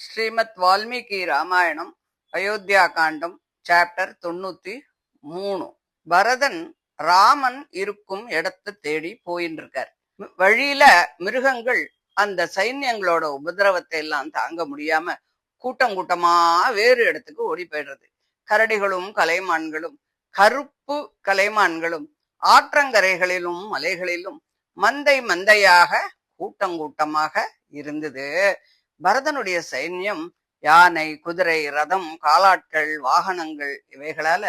ஸ்ரீமத் வால்மீகி ராமாயணம் அயோத்தியா காண்டம் chapter 93. Bharathan Raman இருக்கும் இடத்தை தேடி போயின்னு இருக்கார். வழியில மிருகங்கள் அந்த சைன்யங்களோட உபதிரவத்தை எல்லாம் தாங்க முடியாம கூட்டம் கூட்டமா வேறு இடத்துக்கு ஓடி போயிடுறது. கரடிகளும் கலைமான்களும் கருப்பு கலைமான்களும் ஆற்றங்கரைகளிலும் மலைகளிலும் மந்தை மந்தையாக கூட்டம் கூட்டமாக இருந்தது. பரதனுடைய சைன்யம் யானை, குதிரை, ரதம், காலாட்கள், வாகனங்கள் இவைகளால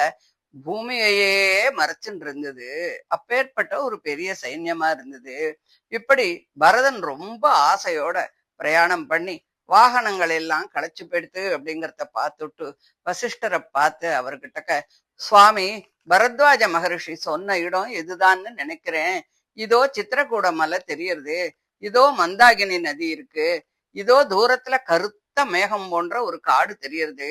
பூமியையே மறைச்சுட்டு இருந்தது. அப்பேற்பட்ட ஒரு பெரிய சைன்யமா இருந்தது. இப்படி பரதன் ரொம்ப ஆசையோட பிரயாணம் பண்ணி வாகனங்கள் எல்லாம் களைச்சு போயிடுத்து அப்படிங்கிறத பார்த்துட்டு வசிஷ்டரை பார்த்து அவர்கிட்ட, சுவாமி, பரத்வாஜ மகரிஷி சொன்ன இடம் இதுதான்னு நினைக்கிறேன். இதோ சித்திரக்கூட மலை தெரியறது, இதோ மந்தாகினி நதி இருக்கு, இதோ தூரத்துல கருத்த மேகம் போன்ற ஒரு காடு தெரியறது,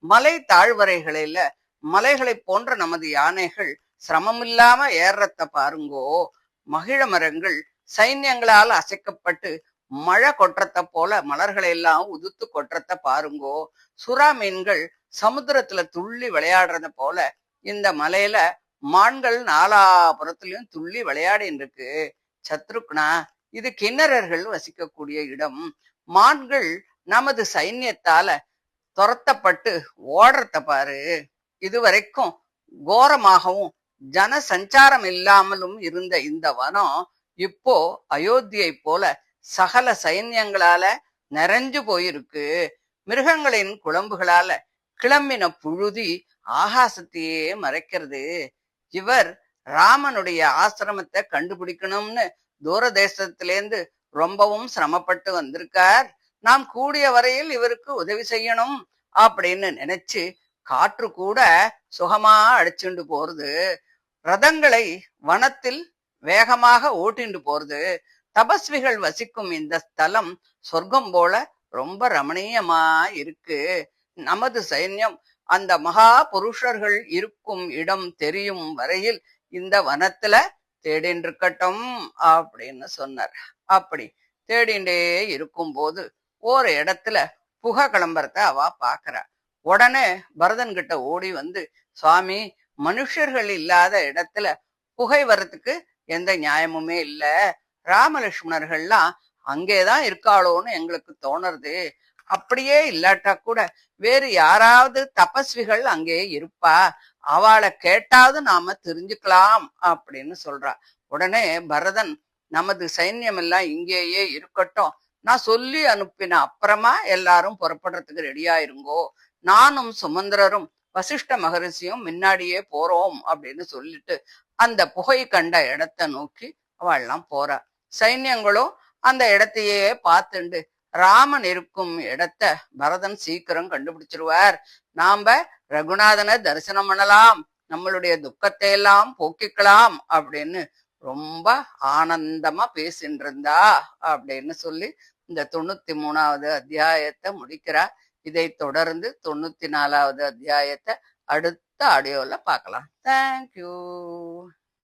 மலை தாழ்வரைகளில மலைகளை போன்ற நமது யானைகள் சிரமமில்லாம ஏறத்த பாருங்கோ, மகிழ மரங்கள் சைன்யங்களால் அசைக்கப்பட்டு மழை கொற்றத்தை போல மலர்களை எல்லாம் உதுத்து கொற்றத்த பாருங்கோ, சுறா மீன்கள் சமுத்திரத்துல துள்ளி விளையாடுறத போல இந்த மலையில மான்கள் நாலாபுறத்திலையும் துள்ளி விளையாடின்னு இருக்கு. சத்ருக்னா, இது கிண்ணறர்கள் வசிக்கக்கூடிய இடம். மான்கள் நமது சைன்யத்தால துரத்தப்பட்டு ஓடுறத பாரு. இதுவரைக்கும் கோரமாகவும் ஜன சஞ்சாரம் இல்லாமலும் இருந்த இந்த வனம் இப்போ அயோத்தியை போல சகல சைன்யங்களால நிறைஞ்சு போயிருக்கு. மிருகங்களின் குழம்புகளால கிளம்பின புழுதி ஆகாசத்தையே மறைக்கிறது. இவர் ராமனுடைய ஆசிரமத்தை கண்டுபிடிக்கணும்னு தூர தேசத்திலேந்து ரொம்பவும் சிரமப்பட்டு வந்திருக்கார். நாம் கூடிய வரையில் இவருக்கு உதவி செய்யணும் அப்படின்னு நினைச்சு காற்று கூட சுகமா அடிச்சுண்டு போறது, ரதங்களை வனத்தில் வேகமாக ஓட்டிண்டு போறது. தபஸ்விகள் வசிக்கும் இந்த ஸ்தலம் சொர்க்கம் போல ரொம்ப ரமணீயமா இருக்கு. நமது சைன்யம் அந்த மகா புருஷர்கள் இருக்கும் இடம் தெரியும் வரையில் இந்த வனத்துல தேடின்னு இருக்கட்டும் அப்படின்னு சொன்னார். அப்படி தேடிண்டே இருக்கும் போது ஒரு இடத்துல புகை கிளம்புறத அவ பாக்குறா. உடனே பரதன் கிட்ட ஓடி வந்து, சுவாமி, மனுஷர்கள் இல்லாத இடத்துல புகை வர்றதுக்கு எந்த நியாயமுமே இல்ல, ராமலட்சுமணர்கள்லாம் அங்கேதான் இருக்காளோன்னு எங்களுக்கு தோணுறது. அப்படியே இல்லாட்டா கூட வேறு யாராவது தபஸ்விகள் அங்கே இருப்பா, அவளை கேட்டாவது நாம தெரிஞ்சுக்கலாம் அப்படின்னு சொல்றா. உடனே பரதன், நமது சைன்யம் எல்லாம் இங்கேயே இருக்கட்டும், நான் சொல்லி அனுப்பின அப்புறமா எல்லாரும் புறப்படுறதுக்கு ரெடியா இருங்கோ, நானும் சுமந்திரரும் வசிஷ்ட மகரிஷியும் முன்னாடியே போறோம் அப்படின்னு சொல்லிட்டு அந்த புகை கண்ட இடத்த நோக்கி அவள்லாம் போறா. சைன்யங்களும் அந்த இடத்தையே பார்த்துண்டு ராமன் இருக்கும் இடத்த பரதன் சீக்கிரம் கண்டுபிடிச்சிருவார். நாம ரகுநாதனை தரிசனம் பண்ணலாம், நம்மளுடைய துக்கத்தை எல்லாம் போக்கிக்கலாம் அப்படின்னு ரொம்ப ஆனந்தமா பேசின்னு இருந்தா அப்படின்னு சொல்லி இந்த 93வது அத்தியாயத்தை முடிக்கிறா. இதை தொடர்ந்து 94வது அத்தியாயத்தை அடுத்த ஆடியோல பார்க்கலாம். தேங்க்யூ.